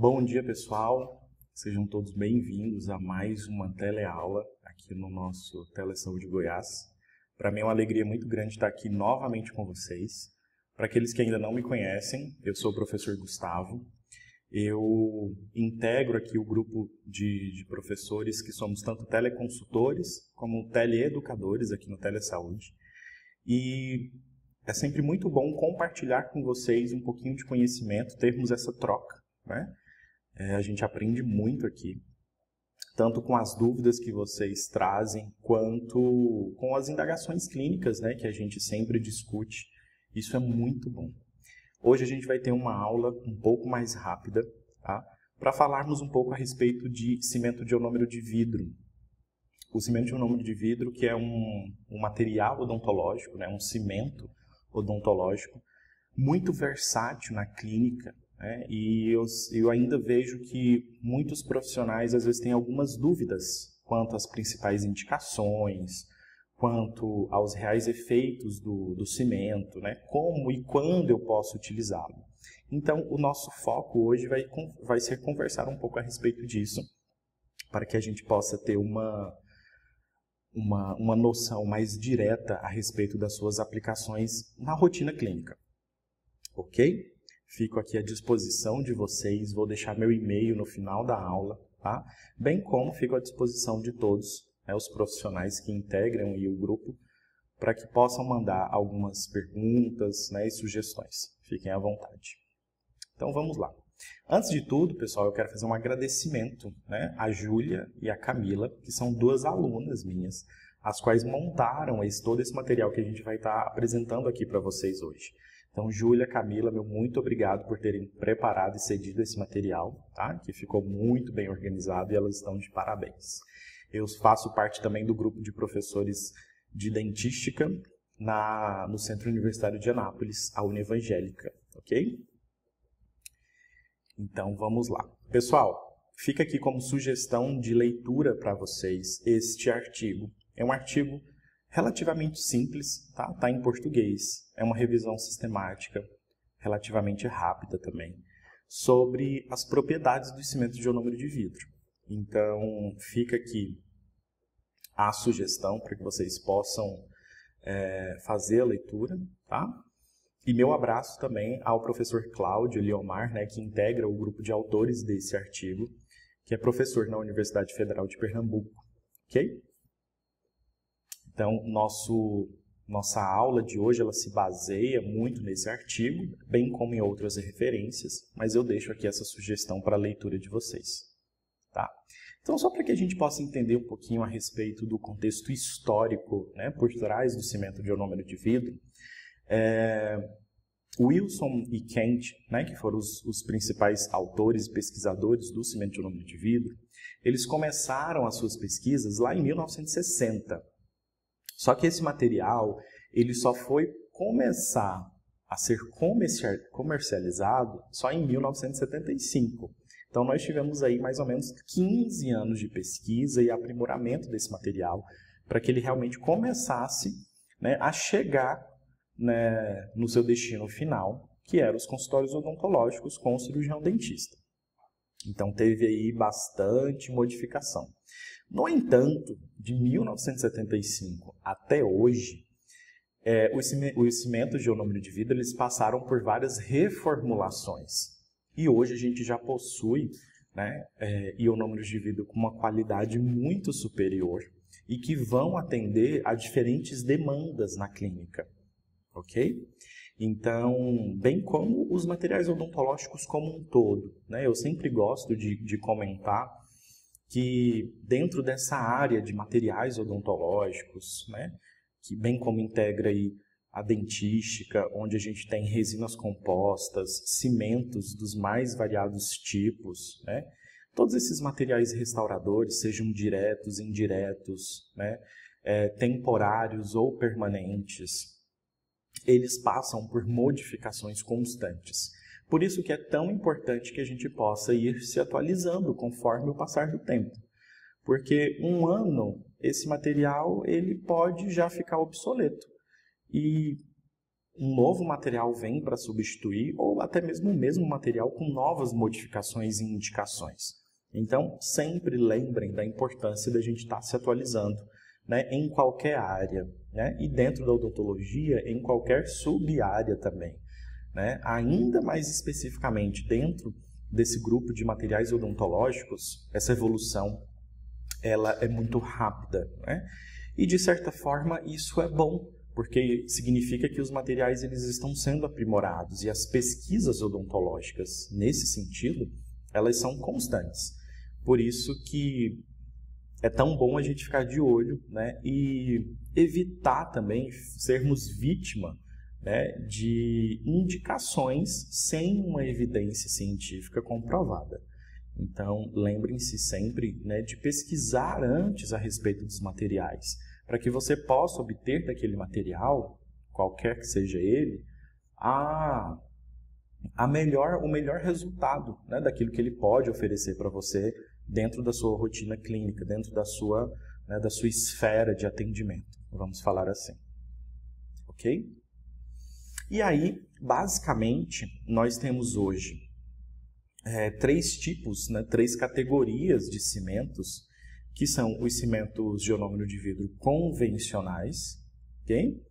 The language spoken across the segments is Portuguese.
Bom dia, pessoal. Sejam todos bem-vindos a mais uma teleaula aqui no nosso Telesaúde Goiás. Para mim é uma alegria muito grande estar aqui novamente com vocês. Para aqueles que ainda não me conhecem, eu sou o professor Gustavo. Eu integro aqui o grupo de professores que somos tanto teleconsultores como teleeducadores aqui no Telesaúde. E é sempre muito bom compartilhar com vocês um pouquinho de conhecimento, termos essa troca, né? A gente aprende muito aqui, tanto com as dúvidas que vocês trazem, quanto com as indagações clínicas, né, que a gente sempre discute. Isso é muito bom. Hoje a gente vai ter uma aula um pouco mais rápida, tá? Para falarmos um pouco a respeito de cimento de ionômero de vidro. O cimento de ionômero de vidro, que é um material odontológico, né, um cimento odontológico, muito versátil na clínica, né? E eu ainda vejo que muitos profissionais às vezes têm algumas dúvidas quanto às principais indicações, quanto aos reais efeitos do cimento, né? Como e quando eu posso utilizá-lo. Então, o nosso foco hoje vai ser conversar um pouco a respeito disso, para que a gente possa ter uma noção mais direta a respeito das suas aplicações na rotina clínica. Ok? Fico aqui à disposição de vocês, vou deixar meu e-mail no final da aula, tá? Bem como fico à disposição de todos, né, os profissionais que integram o grupo, para que possam mandar algumas perguntas, né, e sugestões. Fiquem à vontade. Então vamos lá. Antes de tudo, pessoal, eu quero fazer um agradecimento, né, à Júlia e à Camila, que são duas alunas minhas, as quais montaram todo esse material que a gente vai estar apresentando aqui para vocês hoje. Então, Júlia, Camila, meu muito obrigado por terem preparado e cedido esse material, tá? Que ficou muito bem organizado e elas estão de parabéns. Eu faço parte também do grupo de professores de dentística no Centro Universitário de Anápolis, a Univangélica, ok? Então, vamos lá. Pessoal, fica aqui como sugestão de leitura para vocês este artigo. É um artigo relativamente simples, tá? Tá em português. É uma revisão sistemática, relativamente rápida também, sobre as propriedades do cimento de ionômero de vidro. Então, fica aqui a sugestão para que vocês possam fazer a leitura, tá? E meu abraço também ao professor Cláudio Liomar, né, que integra o grupo de autores desse artigo, que é professor na Universidade Federal de Pernambuco, ok? Então, nossa aula de hoje ela se baseia muito nesse artigo, bem como em outras referências, mas eu deixo aqui essa sugestão para a leitura de vocês. Tá? Então, só para que a gente possa entender um pouquinho a respeito do contexto histórico, né, por trás do cimento de ionômero de vidro, Wilson e Kent, né, que foram os principais autores e pesquisadores do cimento de ionômero de vidro, eles começaram as suas pesquisas lá em 1960. Só que esse material ele só foi começar a ser comercializado só em 1975. Então nós tivemos aí mais ou menos 15 anos de pesquisa e aprimoramento desse material para que ele realmente começasse, né, a chegar, né, no seu destino final, que eram os consultórios odontológicos com o cirurgião dentista. Então teve aí bastante modificação. No entanto, de 1975 até hoje, os cimentos de ionômero de vidro eles passaram por várias reformulações. E hoje a gente já possui, né, ionômeros de vidro com uma qualidade muito superior e que vão atender a diferentes demandas na clínica. Ok? Então, bem como os materiais odontológicos como um todo, né? Eu sempre gosto de comentar que dentro dessa área de materiais odontológicos, né, que bem como integra aí a dentística, onde a gente tem resinas compostas, cimentos dos mais variados tipos, né, todos esses materiais restauradores, sejam diretos, indiretos, né, temporários ou permanentes, eles passam por modificações constantes. Por isso que é tão importante que a gente possa ir se atualizando conforme o passar do tempo. Porque um ano, esse material ele pode já ficar obsoleto. E um novo material vem para substituir, ou até mesmo o mesmo material com novas modificações e indicações. Então, sempre lembrem da importância da gente estar se atualizando, né, em qualquer área, né, e dentro da odontologia, em qualquer sub-área também, né, ainda mais especificamente dentro desse grupo de materiais odontológicos, essa evolução ela é muito rápida, né? E de certa forma isso é bom, porque significa que os materiais eles estão sendo aprimorados e as pesquisas odontológicas nesse sentido, elas são constantes. Por isso que é tão bom a gente ficar de olho, né, e evitar também sermos vítima, né, de indicações sem uma evidência científica comprovada. Então, lembrem-se sempre, né, de pesquisar antes a respeito dos materiais, para que você possa obter daquele material, qualquer que seja ele, o melhor resultado, né, daquilo que ele pode oferecer para você dentro da sua rotina clínica, dentro da sua esfera de atendimento, vamos falar assim. Ok? E aí, basicamente, nós temos hoje 3 tipos, né, 3 categorias de cimentos, que são os cimentos de ionômero de vidro convencionais, ok?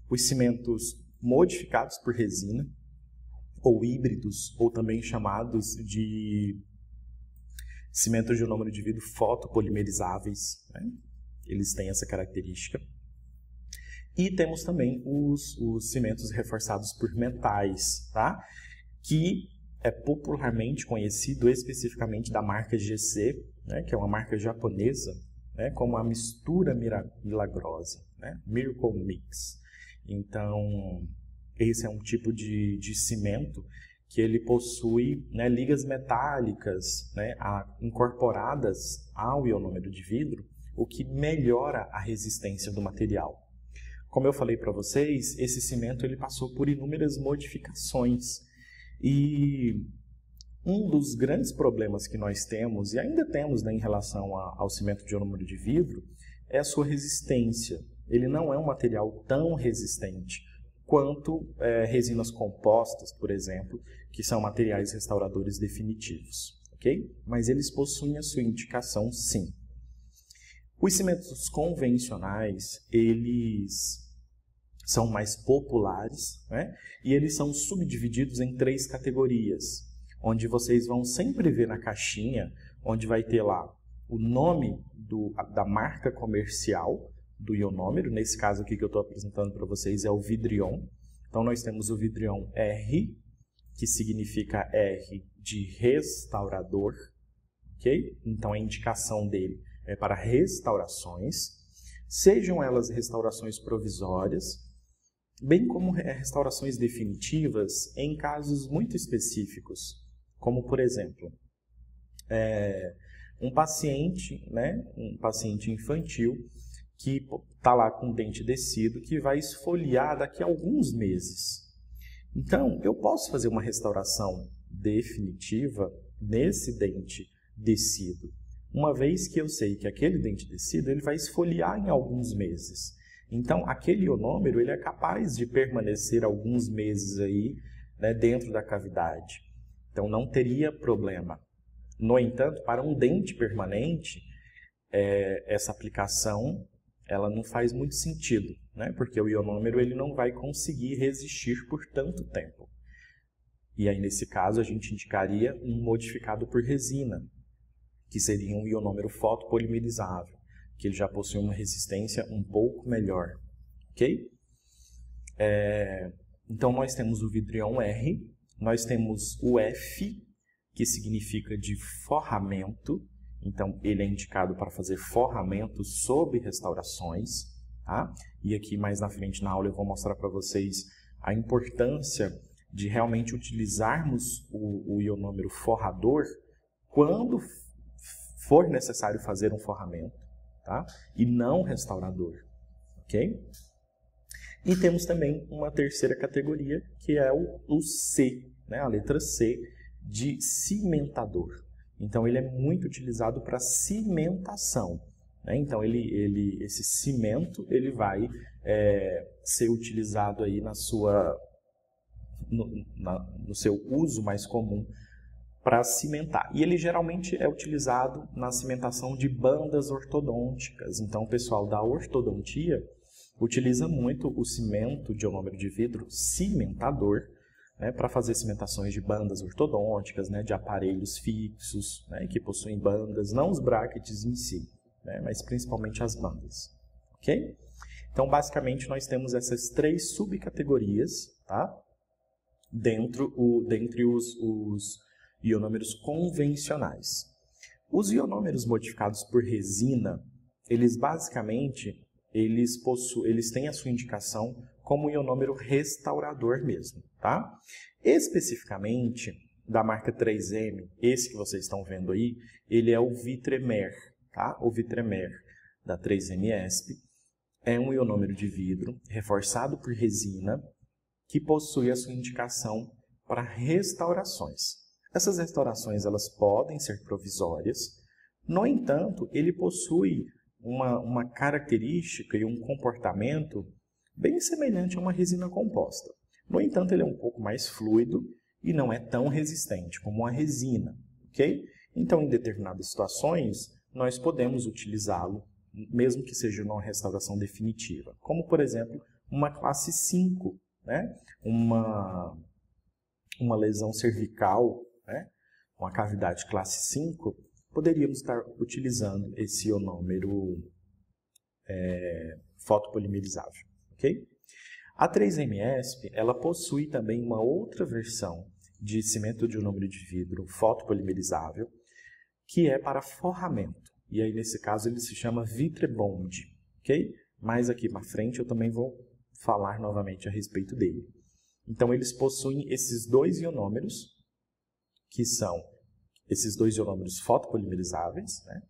Os cimentos modificados por resina, ou híbridos, ou também chamados de cimentos de ionômero de vidro fotopolimerizáveis, né? Eles têm essa característica. E temos também os cimentos reforçados por metais, tá? Que é popularmente conhecido especificamente da marca GC, né? Que é uma marca japonesa, né? Como a mistura milagrosa, né? Miracle Mix. Então, esse é um tipo de cimento que ele possui, né, ligas metálicas, né, incorporadas ao ionômero de vidro, o que melhora a resistência do material. Como eu falei para vocês, esse cimento ele passou por inúmeras modificações e um dos grandes problemas que nós temos, e ainda temos, né, em relação ao cimento de ionômero de vidro, é a sua resistência. Ele não é um material tão resistente quanto resinas compostas, por exemplo, que são materiais restauradores definitivos, ok? Mas eles possuem a sua indicação, sim. Os cimentos convencionais, eles são mais populares, né? E eles são subdivididos em 3 categorias, onde vocês vão sempre ver na caixinha, onde vai ter lá o nome da marca comercial do ionômero. Nesse caso aqui que eu estou apresentando para vocês é o Vidrion. Então nós temos o Vidrion R, que significa R de restaurador, ok? Então a indicação dele é para restaurações, sejam elas restaurações provisórias, bem como restaurações definitivas em casos muito específicos, como por exemplo, um paciente infantil que está lá com o dente descido, que vai esfoliar daqui a alguns meses. Então, eu posso fazer uma restauração definitiva nesse dente descido, uma vez que eu sei que aquele dente descido ele vai esfoliar em alguns meses. Então, aquele ionômero ele é capaz de permanecer alguns meses aí, né, dentro da cavidade. Então, não teria problema. No entanto, para um dente permanente, essa aplicação ela não faz muito sentido, né? Porque o ionômero ele não vai conseguir resistir por tanto tempo. E aí, nesse caso, a gente indicaria um modificado por resina, que seria um ionômero fotopolimerizável, que ele já possui uma resistência um pouco melhor, ok? Então, nós temos o Vidrion R, nós temos o F, que significa de forramento. Então, ele é indicado para fazer forramento sob restaurações, tá? E aqui mais na frente na aula eu vou mostrar para vocês a importância de realmente utilizarmos o ionômero forrador quando for necessário fazer um forramento, tá? E não restaurador, ok? E temos também uma terceira categoria, que é o C, né? A letra C, de cimentador. Então, ele é muito utilizado para cimentação, né? Então, esse cimento ele vai ser utilizado aí no seu uso mais comum para cimentar. E ele geralmente é utilizado na cimentação de bandas ortodônticas. Então, o pessoal da ortodontia utiliza muito o cimento de ionômero de vidro cimentador, né, para fazer cimentações de bandas ortodônticas, né, de aparelhos fixos, né, que possuem bandas, não os brackets em si, né, mas principalmente as bandas. Ok? Então, basicamente, nós temos essas 3 subcategorias, tá? Dentre os ionômeros convencionais. Os ionômeros modificados por resina, eles basicamente eles têm a sua indicação como ionômero restaurador mesmo, tá? Especificamente, da marca 3M, esse que vocês estão vendo aí, ele é o Vitremer, tá? O Vitremer da 3M-ESP é um ionômero de vidro reforçado por resina que possui a sua indicação para restaurações. Essas restaurações elas podem ser provisórias, no entanto, ele possui uma característica e um comportamento bem semelhante a uma resina composta. No entanto, ele é um pouco mais fluido e não é tão resistente como uma resina, ok? Então, em determinadas situações, nós podemos utilizá-lo, mesmo que seja numa restauração definitiva, como, por exemplo, uma classe 5, né? Uma lesão cervical, né? Uma cavidade classe 5, poderíamos estar utilizando esse ionômero fotopolimerizável, ok? A 3M-ESP, ela possui também uma outra versão de cimento de ionômero de vidro fotopolimerizável, que é para forramento. E aí, nesse caso, ele se chama Vitrebond, ok? Mais aqui para frente eu também vou falar novamente a respeito dele. Então, eles possuem esses 2 ionômeros, que são esses 2 ionômeros fotopolimerizáveis, né?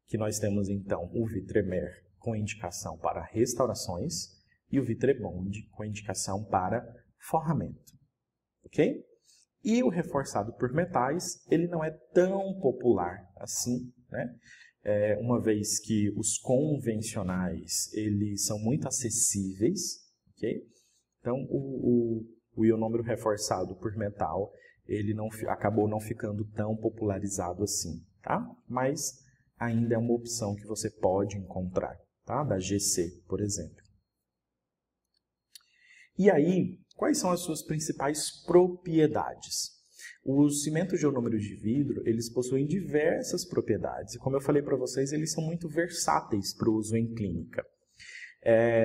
Que nós temos, então, o Vitremer com indicação para restaurações e o Vitrebond com indicação para forramento, ok? E o reforçado por metais, ele não é tão popular assim, né? Uma vez que os convencionais, eles são muito acessíveis, ok? Então, o ionômero reforçado por metal, ele acabou não ficando tão popularizado assim, tá? Mas ainda é uma opção que você pode encontrar, tá? Da GC, por exemplo. E aí, quais são as suas principais propriedades? Os cimentos de ionômero de vidro, eles possuem diversas propriedades. E como eu falei para vocês, eles são muito versáteis para o uso em clínica.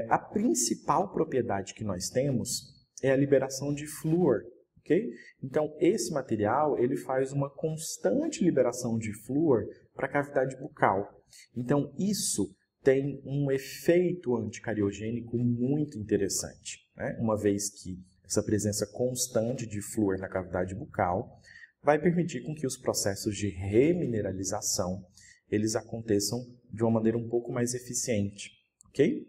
A principal propriedade que nós temos é a liberação de flúor, ok? Então, esse material, ele faz uma constante liberação de flúor para a cavidade bucal. Então, isso tem um efeito anticariogênico muito interessante, né? Uma vez que essa presença constante de flúor na cavidade bucal vai permitir com que os processos de remineralização eles aconteçam de uma maneira um pouco mais eficiente, ok?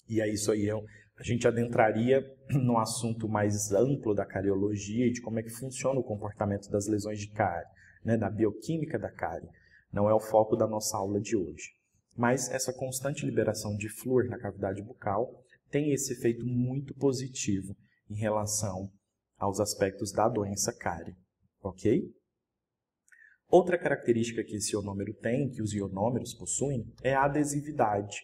E aí isso aí a gente adentraria no assunto mais amplo da cariologia e de como é que funciona o comportamento das lesões de cárie, né, da bioquímica da cárie. Não é o foco da nossa aula de hoje. Mas essa constante liberação de flúor na cavidade bucal tem esse efeito muito positivo em relação aos aspectos da doença cárie, ok? Outra característica que esse ionômero tem, que os ionômeros possuem, é a adesividade.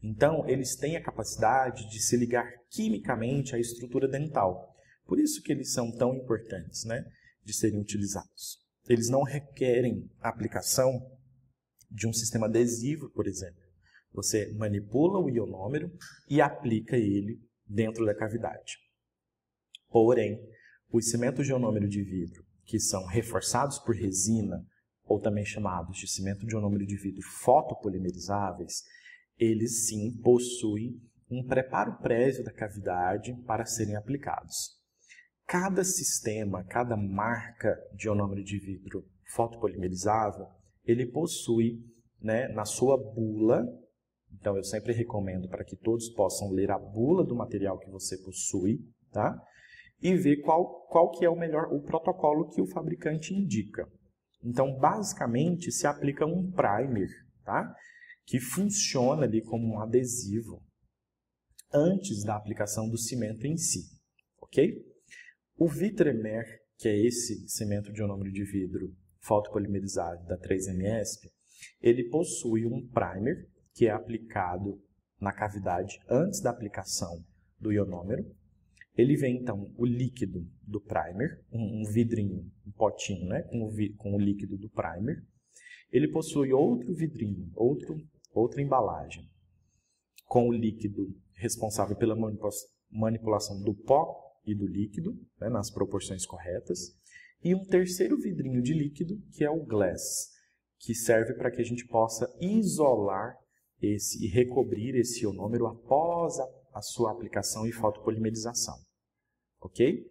Então, eles têm a capacidade de se ligar quimicamente à estrutura dental. Por isso que eles são tão importantes, né, de serem utilizados. Eles não requerem a aplicação de um sistema adesivo, por exemplo. Você manipula o ionômero e aplica ele dentro da cavidade. Porém, os cimentos de ionômero de vidro, que são reforçados por resina, ou também chamados de cimento de ionômero de vidro fotopolimerizáveis, eles sim possuem um preparo prévio da cavidade para serem aplicados. Cada sistema, cada marca de ionômero de vidro fotopolimerizável, ele possui, né, na sua bula, então eu sempre recomendo para que todos possam ler a bula do material que você possui, tá? E ver qual que é o protocolo que o fabricante indica. Então, basicamente, se aplica um primer, tá? que funciona ali como um adesivo antes da aplicação do cimento em si, ok? O Vitremer, que é esse cimento de ionômero de vidro fotopolimerizado da 3MSP, ele possui um primer que é aplicado na cavidade antes da aplicação do ionômero. Ele vem, então, o líquido do primer, um vidrinho, um potinho, né, com o líquido do primer. Ele possui outro vidrinho, outra embalagem, com o líquido responsável pela manipulação do pó e do líquido, né, nas proporções corretas. E um terceiro vidrinho de líquido, que é o glass, que serve para que a gente possa isolar e recobrir esse ionômero após a sua aplicação e fotopolimerização. Ok?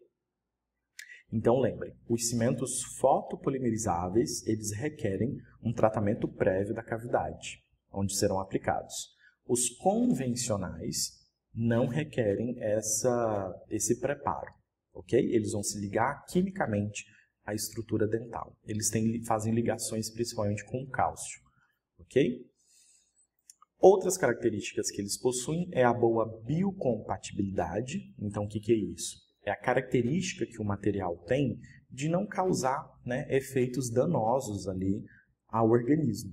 Então lembrem, os cimentos fotopolimerizáveis, eles requerem um tratamento prévio da cavidade, onde serão aplicados. Os convencionais não requerem esse preparo, ok? Eles vão se ligar quimicamente à estrutura dental. Eles fazem ligações principalmente com o cálcio, ok? Outras características que eles possuem é a boa biocompatibilidade. Então, o que é isso? É a característica que o material tem de não causar, né, efeitos danosos ali ao organismo.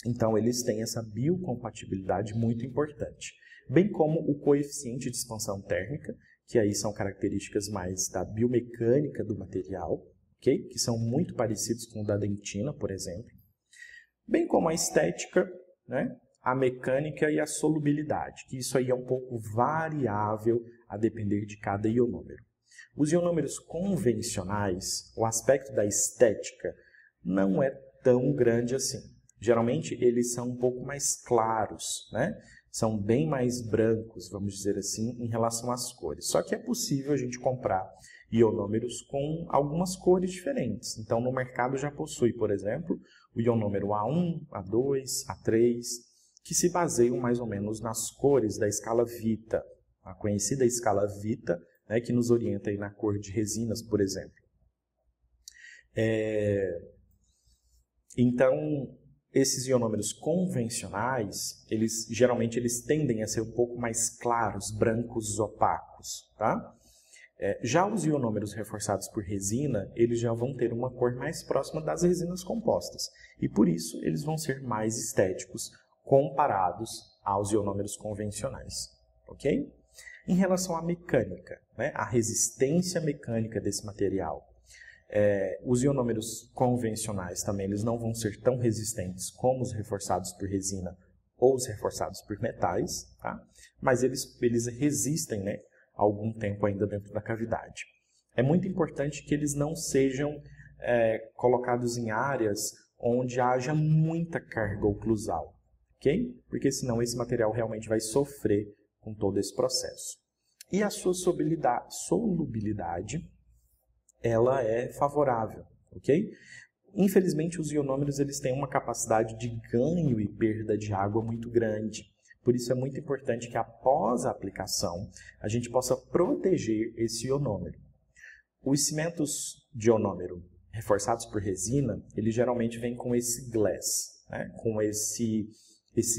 Então, eles têm essa biocompatibilidade muito importante. Bem como o coeficiente de expansão térmica, que aí são características mais da biomecânica do material, okay? Que são muito parecidos com o da dentina, por exemplo. Bem como a estética, né? A mecânica e a solubilidade, que isso aí é um pouco variável a depender de cada ionômero. Os ionômeros convencionais, o aspecto da estética não é tão grande assim. Geralmente eles são um pouco mais claros, né? São bem mais brancos, vamos dizer assim, em relação às cores. Só que é possível a gente comprar ionômeros com algumas cores diferentes. Então no mercado já possui, por exemplo, o ionômero A1, A2, A3, que se baseiam mais ou menos nas cores da escala Vita, a conhecida escala Vita, né, que nos orienta aí na cor de resinas, por exemplo. Então, esses ionômeros convencionais, geralmente eles tendem a ser um pouco mais claros, brancos, opacos, tá? Já os ionômeros reforçados por resina, eles já vão ter uma cor mais próxima das resinas compostas, e por isso eles vão ser mais estéticos, comparados aos ionômeros convencionais, ok? Em relação à mecânica, né, a resistência mecânica desse material, os ionômeros convencionais também eles não vão ser tão resistentes como os reforçados por resina ou os reforçados por metais, tá? Mas eles resistem, né, algum tempo ainda dentro da cavidade. É muito importante que eles não sejam colocados em áreas onde haja muita carga oclusal. Okay? Porque senão esse material realmente vai sofrer com todo esse processo. E a sua solubilidade, ela é favorável, ok? Infelizmente, os ionômeros eles têm uma capacidade de ganho e perda de água muito grande. Por isso é muito importante que após a aplicação, a gente possa proteger esse ionômero. Os cimentos de ionômero reforçados por resina, eles geralmente vêm com esse glass, né? Com esse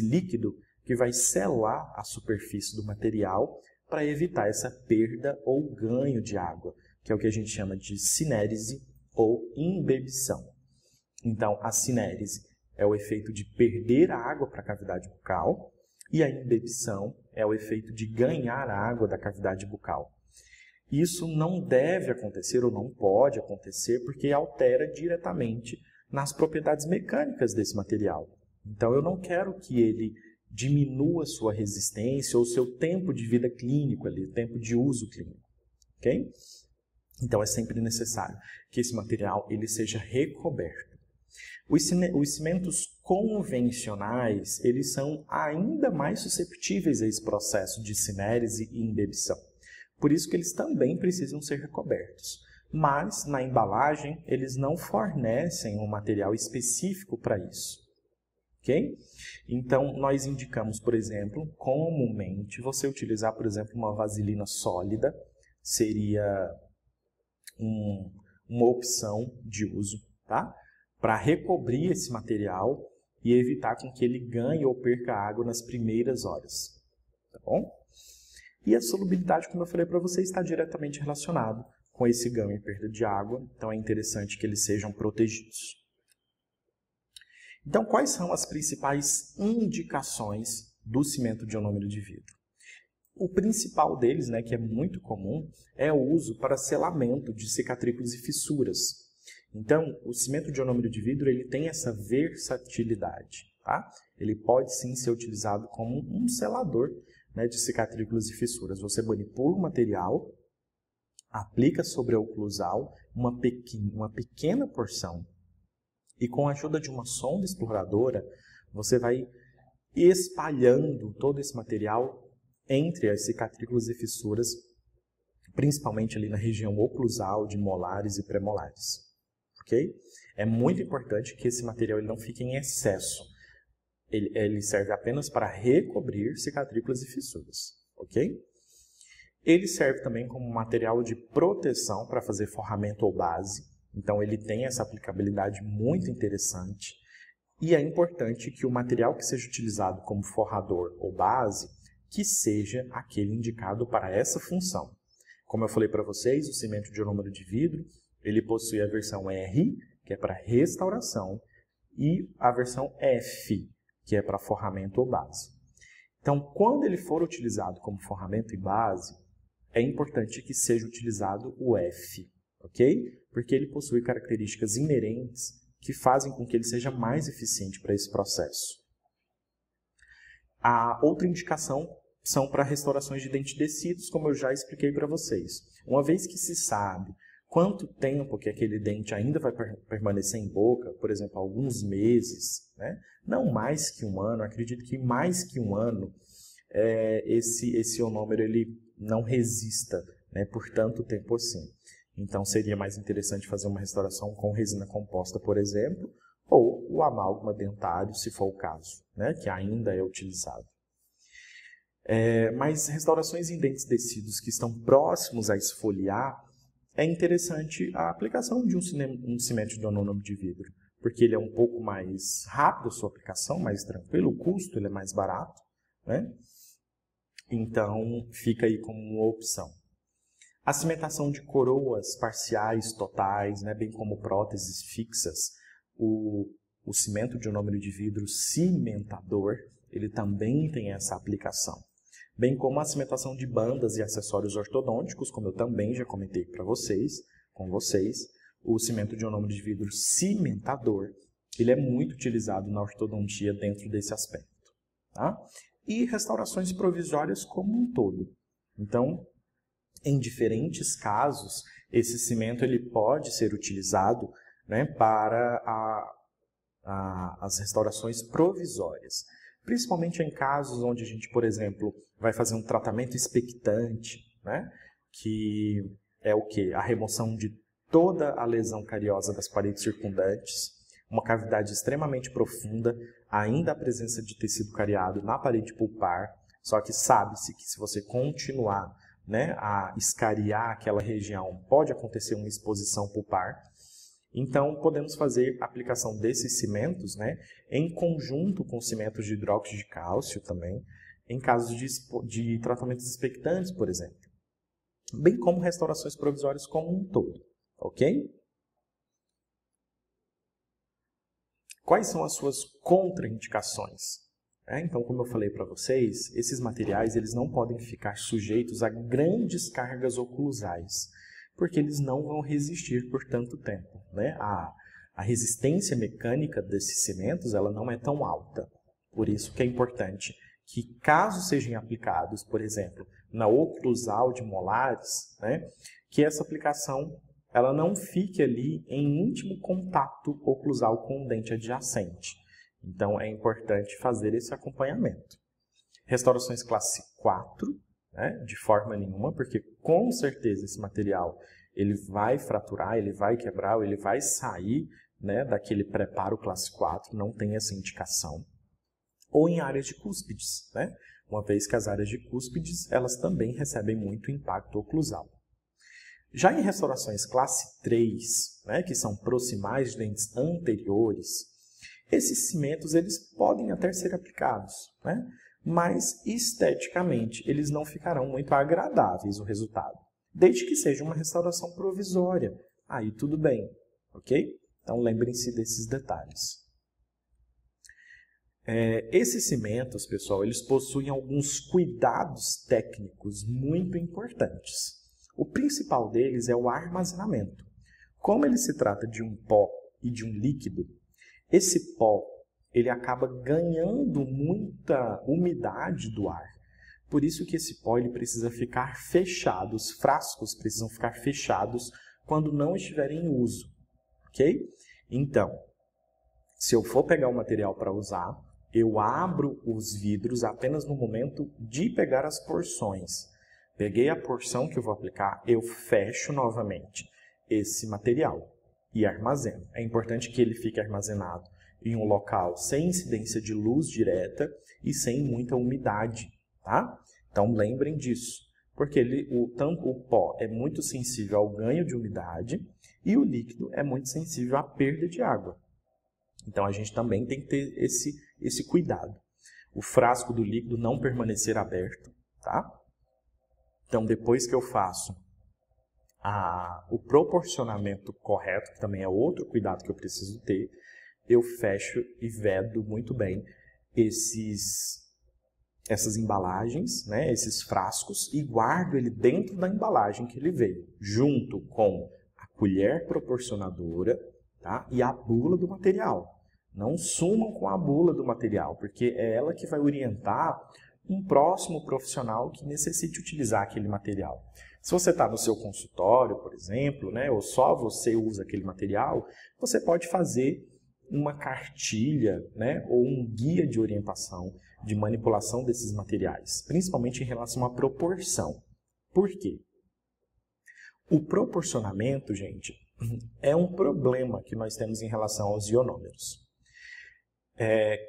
líquido que vai selar a superfície do material para evitar essa perda ou ganho de água, que é o que a gente chama de cinérese ou imbebição. Então, a cinérese é o efeito de perder a água para a cavidade bucal e a imbebição é o efeito de ganhar a água da cavidade bucal. Isso não deve acontecer ou não pode acontecer porque altera diretamente nas propriedades mecânicas desse material. Então, eu não quero que ele diminua sua resistência ou seu tempo de vida clínico, ali, tempo de uso clínico. Okay? Então, é sempre necessário que esse material ele seja recoberto. Os cimentos convencionais, eles são ainda mais susceptíveis a esse processo de cinérese e imbebição. Por isso que eles também precisam ser recobertos. Mas, na embalagem, eles não fornecem um material específico para isso. Okay? Então, nós indicamos, por exemplo, comumente, você utilizar, por exemplo, uma vaselina sólida, seria uma opção de uso, tá? Para recobrir esse material e evitar com que ele ganhe ou perca água nas primeiras horas, tá bom? E a solubilidade, como eu falei para você, está diretamente relacionado com esse ganho e perda de água, então é interessante que eles sejam protegidos. Então, quais são as principais indicações do cimento de ionômero de vidro? O principal deles, né, que é muito comum, é o uso para selamento de cicatrículas e fissuras. Então, o cimento de ionômero de vidro ele tem essa versatilidade, tá? Ele pode sim ser utilizado como um selador, né, de cicatrículas e fissuras. Você manipula o material, aplica sobre a oclusal uma pequena porção e com a ajuda de uma sonda exploradora, você vai espalhando todo esse material entre as cicatrículas e fissuras, principalmente ali na região oclusal, de molares e premolares. Ok? É muito importante que esse material ele não fique em excesso. Ele serve apenas para recobrir cicatrículas e fissuras. Ok? Ele serve também como material de proteção para fazer forramento ou base. Então, ele tem essa aplicabilidade muito interessante. E é importante que o material que seja utilizado como forrador ou base que seja aquele indicado para essa função. Como eu falei para vocês, o cimento de ionômero de vidro, ele possui a versão R, que é para restauração, e a versão F, que é para forramento ou base. Então, quando ele for utilizado como forramento e base, é importante que seja utilizado o F, ok? Porque ele possui características inerentes que fazem com que ele seja mais eficiente para esse processo. A outra indicação são para restaurações de dentes descidos, como eu já expliquei para vocês. Uma vez que se sabe quanto tempo que aquele dente ainda vai permanecer em boca, por exemplo, alguns meses, né? Não mais que um ano, acredito que mais que um ano, esse ionômero ele não resista, né, por tanto tempo assim. Então seria mais interessante fazer uma restauração com resina composta, por exemplo, ou o amálgama dentário, se for o caso, né, que ainda é utilizado. Mas restaurações em dentes descidos que estão próximos a esfoliar, é interessante a aplicação de um cimento de ionômero de vidro, porque ele é um pouco mais rápido a sua aplicação, mais tranquilo, o custo ele é mais barato, né? Então fica aí como uma opção. A cimentação de coroas parciais, totais, né, bem como próteses fixas, o cimento de ionômero de vidro cimentador, ele também tem essa aplicação. Bem como a cimentação de bandas e acessórios ortodônticos, como eu também já comentei com vocês, o cimento de ionômero de vidro cimentador, ele é muito utilizado na ortodontia dentro desse aspecto. Tá? E restaurações provisórias como um todo. Então, em diferentes casos, esse cimento ele pode ser utilizado, né, para as restaurações provisórias. Principalmente em casos onde a gente, por exemplo, vai fazer um tratamento expectante, né? Que é o quê? A remoção de toda a lesão cariosa das paredes circundantes, uma cavidade extremamente profunda, ainda a presença de tecido cariado na parede pulpar, só que sabe-se que se você continuar, né, a escariar aquela região, pode acontecer uma exposição pulpar. Então, podemos fazer a aplicação desses cimentos, né, em conjunto com cimentos de hidróxido de cálcio também, em casos de tratamentos expectantes, por exemplo. Bem como restaurações provisórias como um todo, ok? Quais são as suas contraindicações? Então, como eu falei para vocês, esses materiais eles não podem ficar sujeitos a grandes cargas oclusais, porque eles não vão resistir por tanto tempo, né? A resistência mecânica desses cimentos ela não é tão alta. Por isso que é importante que, caso sejam aplicados, por exemplo, na oclusal de molares, né, que essa aplicação ela não fique ali em íntimo contato oclusal com o dente adjacente. Então, é importante fazer esse acompanhamento. Restaurações classe 4, né, de forma nenhuma, porque com certeza esse material ele vai fraturar, ele vai quebrar, ele vai sair, né, daquele preparo classe 4, não tem essa indicação. Ou em áreas de cúspides, né, uma vez que as áreas de cúspides elas também recebem muito impacto oclusal. Já em restaurações classe 3, né, que são proximais de dentes anteriores, Esses cimentos eles podem até ser aplicados, né? Mas esteticamente eles não ficarão muito agradáveis o resultado, desde que seja uma restauração provisória. Aí tudo bem, ok? Então lembrem-se desses detalhes. Esses cimentos, pessoal, eles possuem alguns cuidados técnicos muito importantes. O principal deles é o armazenamento. Como ele se trata de um pó e de um líquido, esse pó ele acaba ganhando muita umidade do ar. Por isso que esse pó ele precisa ficar fechado, os frascos precisam ficar fechados quando não estiverem em uso, ok? Então, se eu for pegar o material para usar, eu abro os vidros apenas no momento de pegar as porções. Peguei a porção que eu vou aplicar, eu fecho novamente esse material e armazeno. É importante que ele fique armazenado em um local sem incidência de luz direta e sem muita umidade, tá? Então lembrem disso, porque tanto o pó é muito sensível ao ganho de umidade e o líquido é muito sensível à perda de água. Então a gente também tem que ter esse cuidado. O frasco do líquido não permanecer aberto, tá? Então depois que eu faço o proporcionamento correto, que também é outro cuidado que eu preciso ter, eu fecho e vedo muito bem essas embalagens, né, esses frascos, e guardo ele dentro da embalagem que ele veio, junto com a colher proporcionadora, tá, e a bula do material. Não sumam com a bula do material, porque é ela que vai orientar um próximo profissional que necessite utilizar aquele material. Se você está no seu consultório, por exemplo, né, ou só você usa aquele material, você pode fazer uma cartilha, né, ou um guia de orientação de manipulação desses materiais, principalmente em relação à proporção. Por quê? O proporcionamento, gente, é um problema que nós temos em relação aos ionômeros.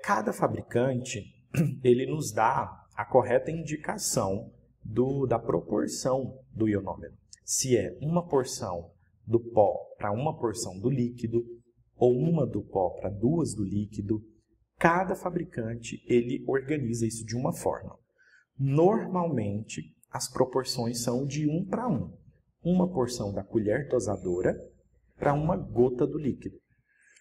Cada fabricante ele nos dá a correta indicação da proporção do ionômero. Se é uma porção do pó para uma porção do líquido, ou uma do pó para duas do líquido, cada fabricante ele organiza isso de uma forma. Normalmente, as proporções são de 1 para 1. Uma porção da colher dosadora para uma gota do líquido.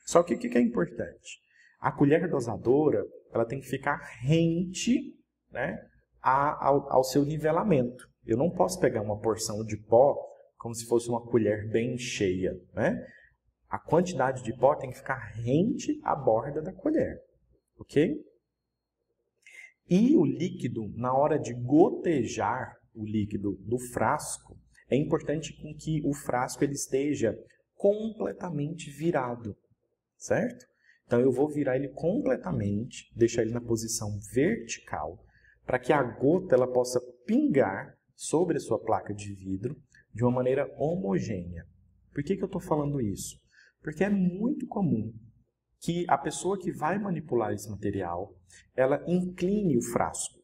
Só que o que é importante? A colher dosadora ela tem que ficar rente, né, ao seu nivelamento. Eu não posso pegar uma porção de pó como se fosse uma colher bem cheia, né? A quantidade de pó tem que ficar rente à borda da colher, ok? E o líquido, na hora de gotejar o líquido do frasco, é importante que o frasco ele esteja completamente virado, certo? Então eu vou virar ele completamente, deixar ele na posição vertical, para que a gota ela possa pingar sobre a sua placa de vidro de uma maneira homogênea. Por que eu estou falando isso? Porque é muito comum que a pessoa que vai manipular esse material, ela incline o frasco.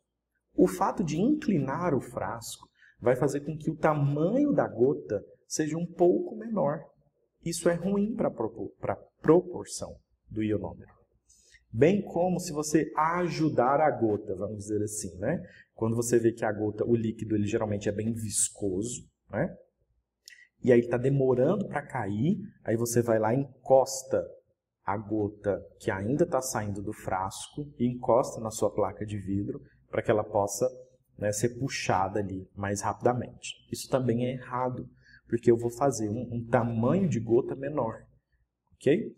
O fato de inclinar o frasco vai fazer com que o tamanho da gota seja um pouco menor. Isso é ruim para a proporção do ionômero. Bem como se você ajudar a gota, vamos dizer assim, né? Quando você vê que a gota, o líquido, ele geralmente é bem viscoso, né? E aí está demorando para cair, aí você vai lá e encosta a gota que ainda está saindo do frasco e encosta na sua placa de vidro para que ela possa, né, ser puxada ali mais rapidamente. Isso também é errado, porque eu vou fazer um tamanho de gota menor, ok?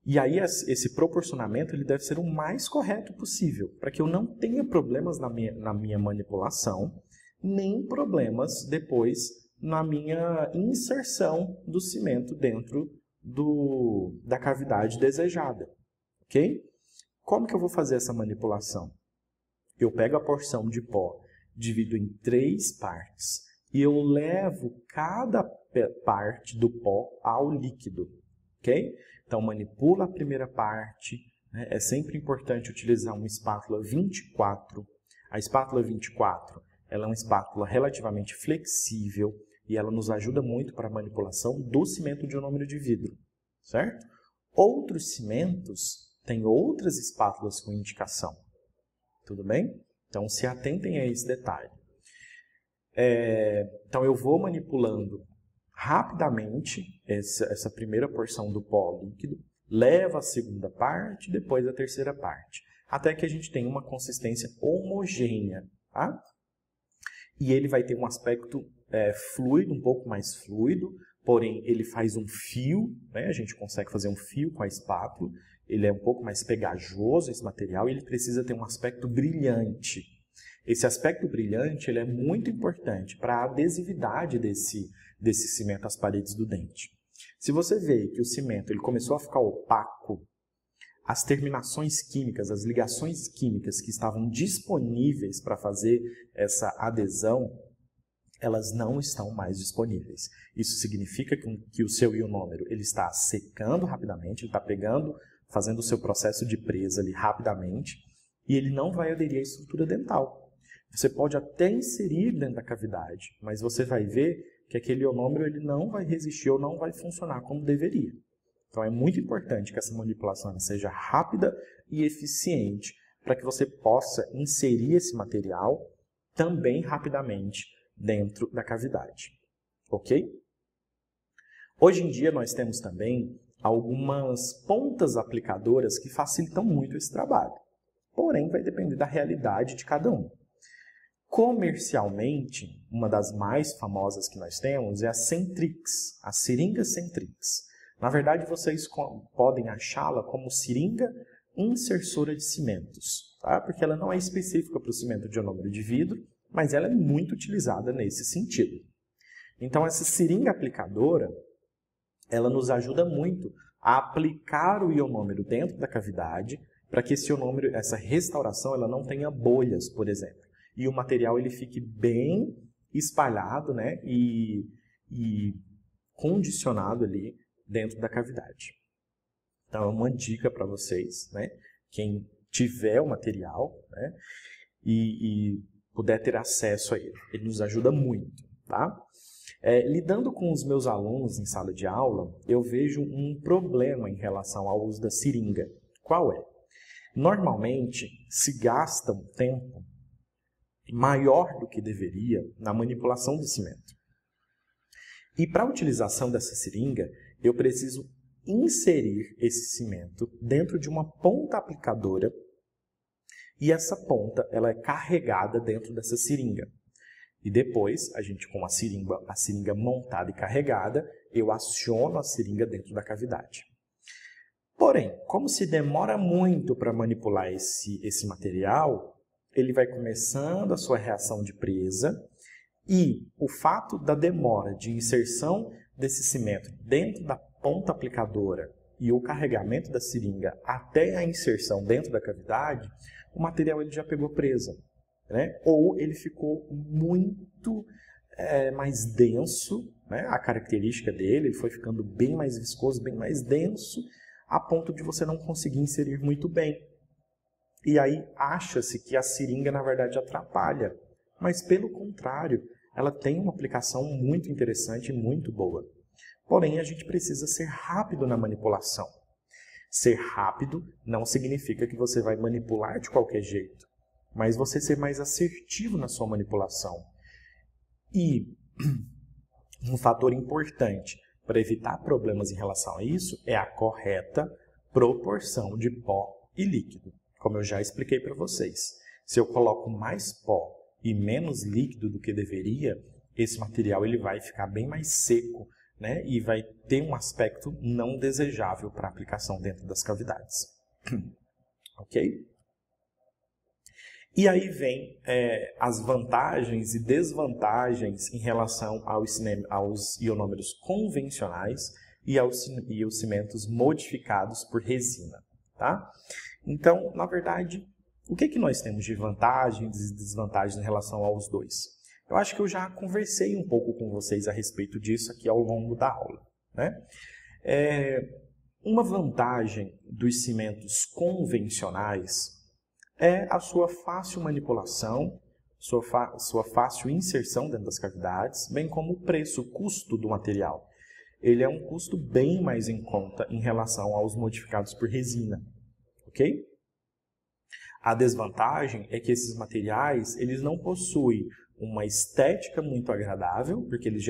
E aí esse proporcionamento ele deve ser o mais correto possível, para que eu não tenha problemas na minha manipulação, nem problemas depois na minha inserção do cimento dentro da cavidade desejada, ok? Como que eu vou fazer essa manipulação? Eu pego a porção de pó, divido em 3 partes e eu levo cada parte do pó ao líquido, ok? Então manipula a primeira parte, né? É sempre importante utilizar uma espátula 24. A espátula 24 ela é uma espátula relativamente flexível e ela nos ajuda muito para a manipulação do cimento de ionômero de vidro, certo? Outros cimentos, tem outras espátulas com indicação. Tudo bem? Então, se atentem a esse detalhe. Então, eu vou manipulando rapidamente essa primeira porção do pó líquido, levo a segunda parte, depois a terceira parte, até que a gente tenha uma consistência homogênea, tá? E ele vai ter um aspecto fluido, um pouco mais fluido, porém ele faz um fio, né? A gente consegue fazer um fio com a espátula, ele é um pouco mais pegajoso, esse material, e ele precisa ter um aspecto brilhante. Esse aspecto brilhante ele é muito importante para a adesividade desse cimento às paredes do dente. Se você vê que o cimento ele começou a ficar opaco, as terminações químicas, as ligações químicas que estavam disponíveis para fazer essa adesão, elas não estão mais disponíveis. Isso significa que o seu ionômero ele está secando rapidamente, ele está pegando, fazendo o seu processo de presa ali rapidamente, e ele não vai aderir à estrutura dental. Você pode até inserir dentro da cavidade, mas você vai ver que aquele ionômero ele não vai resistir ou não vai funcionar como deveria. Então é muito importante que essa manipulação seja rápida e eficiente para que você possa inserir esse material também rapidamente dentro da cavidade. Ok? Hoje em dia nós temos também algumas pontas aplicadoras que facilitam muito esse trabalho. Porém, vai depender da realidade de cada um. Comercialmente, uma das mais famosas que nós temos é a Centrix, a seringa Centrix. Na verdade, vocês podem achá-la como seringa insersora de cimentos, tá? Porque ela não é específica para o cimento de ionômero de vidro, mas ela é muito utilizada nesse sentido. Então, essa seringa aplicadora, ela nos ajuda muito a aplicar o ionômero dentro da cavidade para que esse ionômero, essa restauração, ela não tenha bolhas, por exemplo. E o material ele fique bem espalhado, né, e condicionado ali dentro da cavidade. Então, é uma dica para vocês, né, quem tiver o material, né, e puder ter acesso a ele. Ele nos ajuda muito, tá? Lidando com os meus alunos em sala de aula, eu vejo um problema em relação ao uso da seringa. Qual é? Normalmente, se gasta um tempo maior do que deveria na manipulação do cimento. E para a utilização dessa seringa, eu preciso inserir esse cimento dentro de uma ponta aplicadora e essa ponta ela é carregada dentro dessa seringa. E depois, a gente com a seringa montada e carregada, eu aciono a seringa dentro da cavidade. Porém, como se demora muito para manipular esse material, ele vai começando a sua reação de presa e o fato da demora de inserção desse cimento dentro da ponta aplicadora e o carregamento da seringa até a inserção dentro da cavidade, o material ele já pegou presa, né? Ou ele ficou muito mais denso, né? A característica dele ele foi ficando bem mais viscoso, bem mais denso, a ponto de você não conseguir inserir muito bem. E aí acha-se que a seringa, na verdade, atrapalha. Mas, pelo contrário, ela tem uma aplicação muito interessante e muito boa. Porém, a gente precisa ser rápido na manipulação. Ser rápido não significa que você vai manipular de qualquer jeito, mas você ser mais assertivo na sua manipulação. E um fator importante para evitar problemas em relação a isso é a correta proporção de pó e líquido. Como eu já expliquei para vocês, se eu coloco mais pó e menos líquido do que deveria, esse material ele vai ficar bem mais seco, né? E vai ter um aspecto não desejável para aplicação dentro das cavidades. Ok? E aí vem as vantagens e desvantagens em relação aos ionômeros convencionais e aos cimentos modificados por resina. Tá? Então, na verdade, o que nós temos de vantagens e desvantagens em relação aos dois? Eu acho que eu já conversei um pouco com vocês a respeito disso aqui ao longo da aula, né? Uma vantagem dos cimentos convencionais é a sua fácil manipulação, sua fácil inserção dentro das cavidades, bem como o preço, o custo do material. Ele é um custo bem mais em conta em relação aos modificados por resina. ok? A desvantagem é que esses materiais eles não possuem uma estética muito agradável, porque eles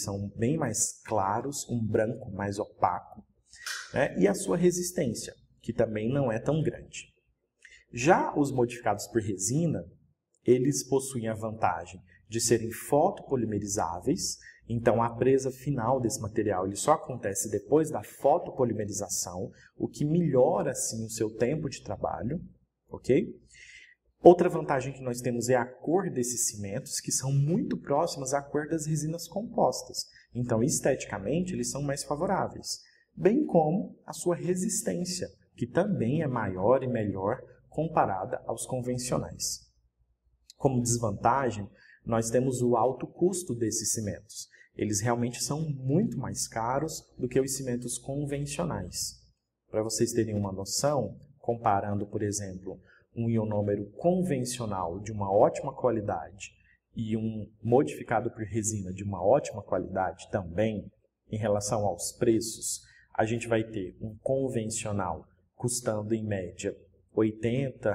são bem mais claros, um branco mais opaco, né? E a sua resistência, que também não é tão grande. Já os modificados por resina, eles possuem a vantagem de serem fotopolimerizáveis, então a presa final desse material ele só acontece depois da fotopolimerização, o que melhora assim o seu tempo de trabalho, ok? Outra vantagem que nós temos é a cor desses cimentos, que são muito próximas à cor das resinas compostas. Então, esteticamente, eles são mais favoráveis, bem como a sua resistência, que também é maior e melhor comparada aos convencionais. Como desvantagem, nós temos o alto custo desses cimentos. Eles realmente são muito mais caros do que os cimentos convencionais. Para vocês terem uma noção, comparando, por exemplo, um ionômero convencional de uma ótima qualidade e um modificado por resina de uma ótima qualidade também, em relação aos preços, a gente vai ter um convencional custando em média R$ 80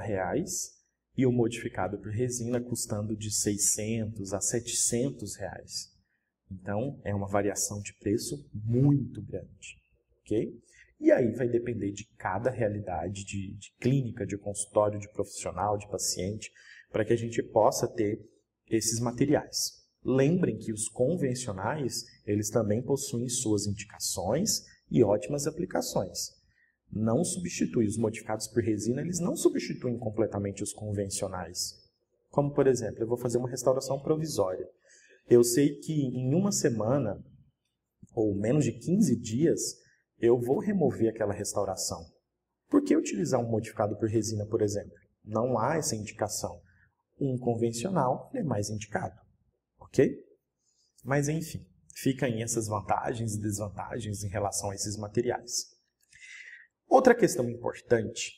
e o modificado por resina custando de 600 a 700 reais. Então, é uma variação de preço muito grande, ok? E aí vai depender de cada realidade de clínica, de consultório, de profissional, de paciente, para que a gente possa ter esses materiais. Lembrem que os convencionais, eles também possuem suas indicações e ótimas aplicações. Não substitui os modificados por resina, eles não substituem completamente os convencionais. Como, por exemplo, eu vou fazer uma restauração provisória. Eu sei que em uma semana, ou menos de 15 dias, eu vou remover aquela restauração. Por que utilizar um modificado por resina, por exemplo? Não há essa indicação. Um convencional é mais indicado, ok? Mas, enfim, ficam aí essas vantagens e desvantagens em relação a esses materiais. Outra questão importante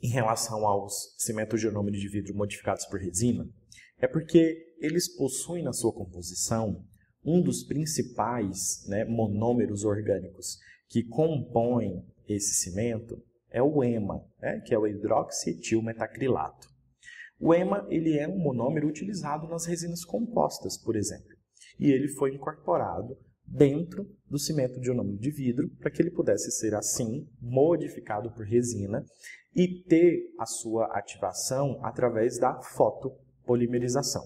em relação aos cimentos de ionômero de vidro modificados por resina é porque eles possuem na sua composição um dos principais monômeros orgânicos que compõem esse cimento é o EMA, que é o hidroxietilmetacrilato. O EMA ele é um monômero utilizado nas resinas compostas, por exemplo, e ele foi incorporado dentro do cimento de ionômero de vidro para que ele pudesse ser, assim, modificado por resina e ter a sua ativação através da fotopolimerização.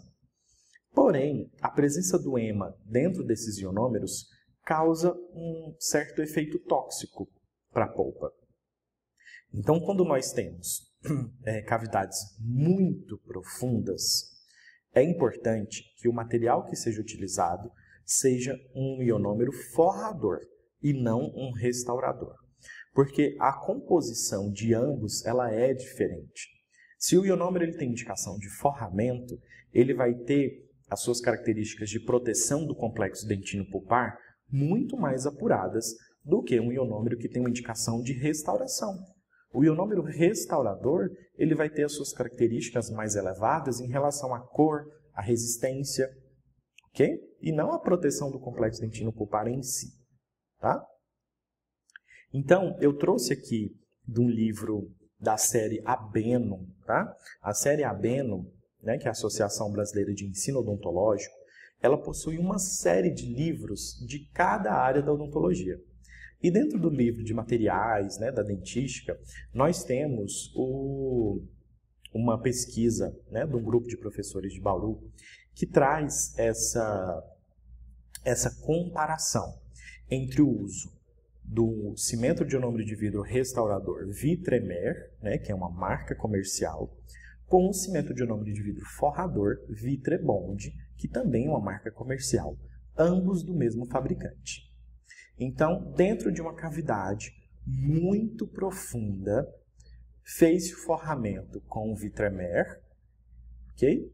Porém, a presença do EMA dentro desses ionômeros causa um certo efeito tóxico para a polpa. Então, quando nós temos cavidades muito profundas, é importante que o material que seja utilizado seja um ionômero forrador e não um restaurador, porque a composição de ambos ela é diferente. Se o ionômero ele tem indicação de forramento, ele vai ter as suas características de proteção do complexo dentino-pulpar muito mais apuradas do que um ionômero que tem uma indicação de restauração. O ionômero restaurador ele vai ter as suas características mais elevadas em relação à cor, à resistência, ok? E não a proteção do complexo dentino-pulpar em si, tá? Então, eu trouxe aqui de um livro da série Abeno, tá? A série Abeno, que é a Associação Brasileira de Ensino Odontológico, ela possui uma série de livros de cada área da odontologia. E dentro do livro de materiais, da dentística, nós temos uma pesquisa de um grupo de professores de Bauru que traz essa comparação entre o uso do cimento de ionômero de vidro restaurador Vitremer, que é uma marca comercial, com o cimento de ionômero de vidro forrador Vitrebond, que também é uma marca comercial, ambos do mesmo fabricante. Então, dentro de uma cavidade muito profunda, fez-se o forramento com o Vitremer, ok?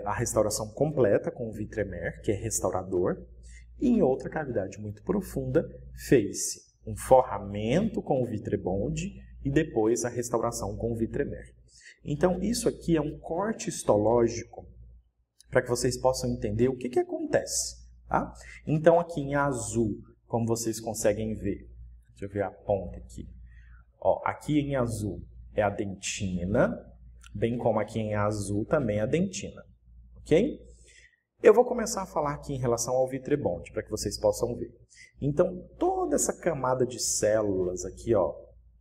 A restauração completa com o Vitremer, que é restaurador, e em outra cavidade muito profunda, fez-se um forramento com o Vitrebond e depois a restauração com o Vitremer. Então, isso aqui é um corte histológico para que vocês possam entender o que acontece. Tá? Então, aqui em azul, como vocês conseguem ver, deixa eu ver a ponta aqui, Ó, aqui em azul é a dentina, bem como aqui em azul também é a dentina, ok? Eu vou começar a falar aqui em relação ao Vitrebond, para que vocês possam ver. Então, toda essa camada de células aqui, ó,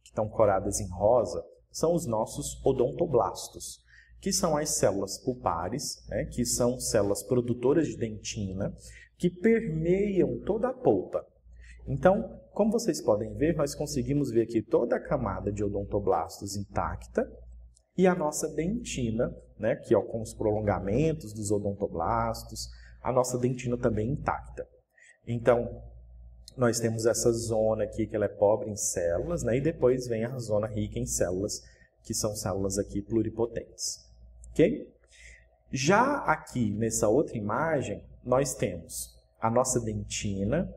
que estão coradas em rosa, são os nossos odontoblastos, que são as células pulpares, né, que são células produtoras de dentina, que permeiam toda a polpa. Então, como vocês podem ver, nós conseguimos ver aqui toda a camada de odontoblastos intacta e a nossa dentina, né, que ó, com os prolongamentos dos odontoblastos, a nossa dentina também intacta. Então, nós temos essa zona aqui que ela é pobre em células, né, e depois vem a zona rica em células, que são células aqui pluripotentes. Ok? Já aqui nessa outra imagem, nós temos a nossa dentina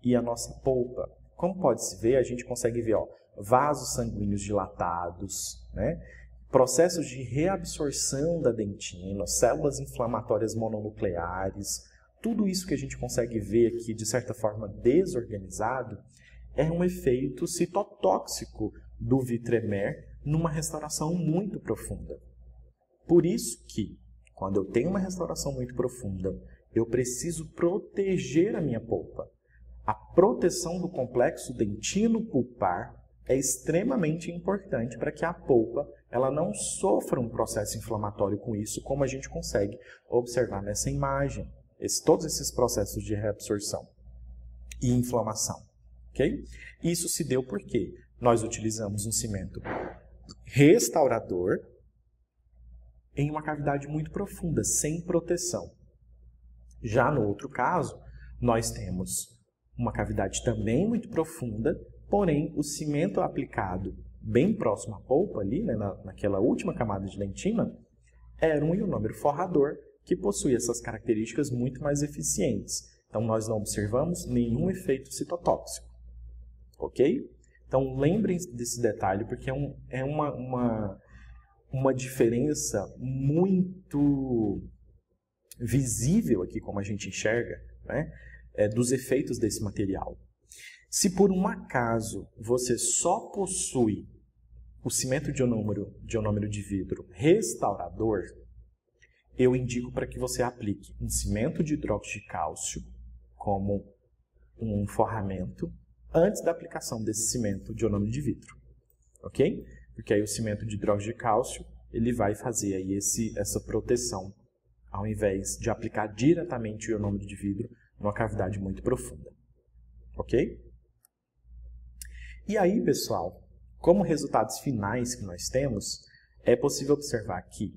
e a nossa polpa. Como pode-se ver, a gente consegue ver ó, vasos sanguíneos dilatados, né? Processos de reabsorção da dentina, células inflamatórias mononucleares, tudo isso que a gente consegue ver aqui de certa forma desorganizado é um efeito citotóxico do Vitremer numa restauração muito profunda. Por isso que, quando eu tenho uma restauração muito profunda, eu preciso proteger a minha polpa. A proteção do complexo dentino-pulpar é extremamente importante para que a polpa ela não sofra um processo inflamatório com isso, como a gente consegue observar nessa imagem. Todos esses processos de reabsorção e inflamação. Okay? Isso se deu porque nós utilizamos um cimento restaurador em uma cavidade muito profunda, sem proteção. Já no outro caso, nós temos uma cavidade também muito profunda, porém o cimento aplicado bem próximo à polpa, ali, né, naquela última camada de dentina, era um ionômero forrador que possui essas características muito mais eficientes. Então, nós não observamos nenhum efeito citotóxico. Ok? Então, lembrem-se desse detalhe, porque é uma diferença muito visível aqui, como a gente enxerga, né, dos efeitos desse material. Se por um acaso você só possui o cimento de ionômero de vidro restaurador, eu indico para que você aplique um cimento de hidróxido de cálcio como um forramento antes da aplicação desse cimento de ionômero de vidro, ok? Porque aí o cimento de hidróxido de cálcio ele vai fazer aí essa proteção ao invés de aplicar diretamente o ionômero de vidro numa cavidade muito profunda, ok? E aí, pessoal, como resultados finais que nós temos, é possível observar que,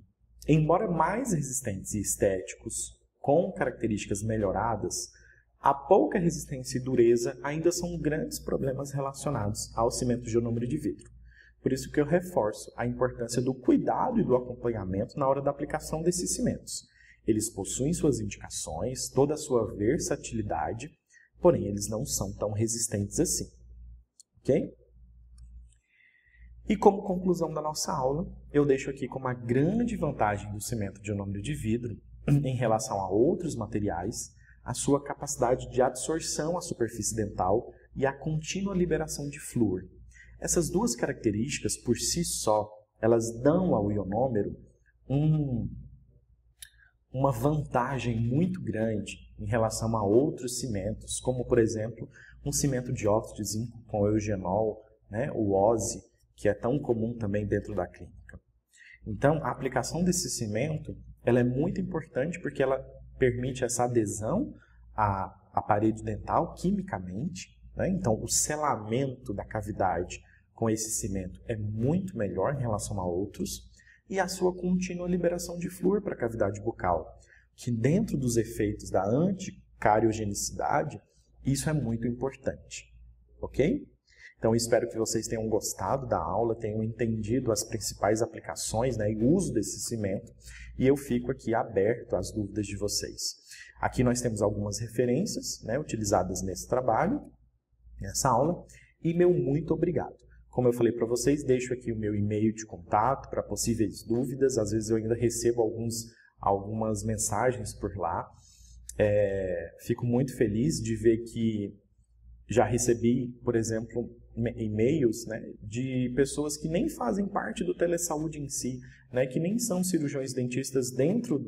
embora mais resistentes e estéticos, com características melhoradas, a pouca resistência e dureza ainda são grandes problemas relacionados ao cimento de ionômero de vidro. Por isso que eu reforço a importância do cuidado e do acompanhamento na hora da aplicação desses cimentos. Eles possuem suas indicações, toda a sua versatilidade, porém eles não são tão resistentes assim. Ok? E como conclusão da nossa aula, eu deixo aqui como a grande vantagem do cimento de ionômero de vidro em relação a outros materiais, a sua capacidade de absorção à superfície dental e a contínua liberação de flúor. Essas duas características, por si só, elas dão ao ionômero uma vantagem muito grande em relação a outros cimentos, como, por exemplo, um cimento de óxido de zinco com eugenol, né, o OSE, que é tão comum também dentro da clínica. Então, a aplicação desse cimento ela é muito importante porque ela permite essa adesão à parede dental quimicamente, né? Então, o selamento da cavidade com esse cimento é muito melhor em relação a outros e a sua contínua liberação de flúor para a cavidade bucal, que dentro dos efeitos da anticariogenicidade, isso é muito importante, ok? Então, espero que vocês tenham gostado da aula, tenham entendido as principais aplicações, né, e o uso desse cimento, e eu fico aqui aberto às dúvidas de vocês. Aqui nós temos algumas referências, né, utilizadas nesse trabalho, nessa aula, e meu muito obrigado. Como eu falei para vocês, deixo aqui o meu e-mail de contato para possíveis dúvidas, às vezes eu ainda recebo algumas mensagens por lá. Fico muito feliz de ver que Já recebi, por exemplo, e-mails, né, de pessoas que nem fazem parte do telesaúde em si, né, que nem são cirurgiões dentistas dentro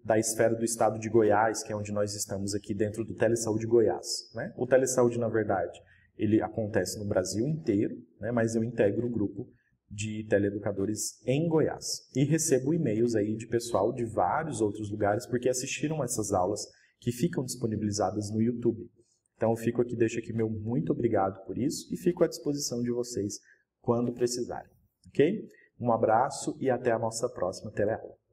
da esfera do estado de Goiás, que é onde nós estamos aqui dentro do Telesaúde Goiás, né? O telesaúde, na verdade, ele acontece no Brasil inteiro, né, mas eu integro o grupo de teleeducadores em Goiás. E recebo e-mails aí de pessoal de vários outros lugares porque assistiram essas aulas que ficam disponibilizadas no YouTube. Então eu fico aqui, deixo aqui meu muito obrigado por isso e fico à disposição de vocês quando precisarem, ok? Um abraço e até a nossa próxima teleaula.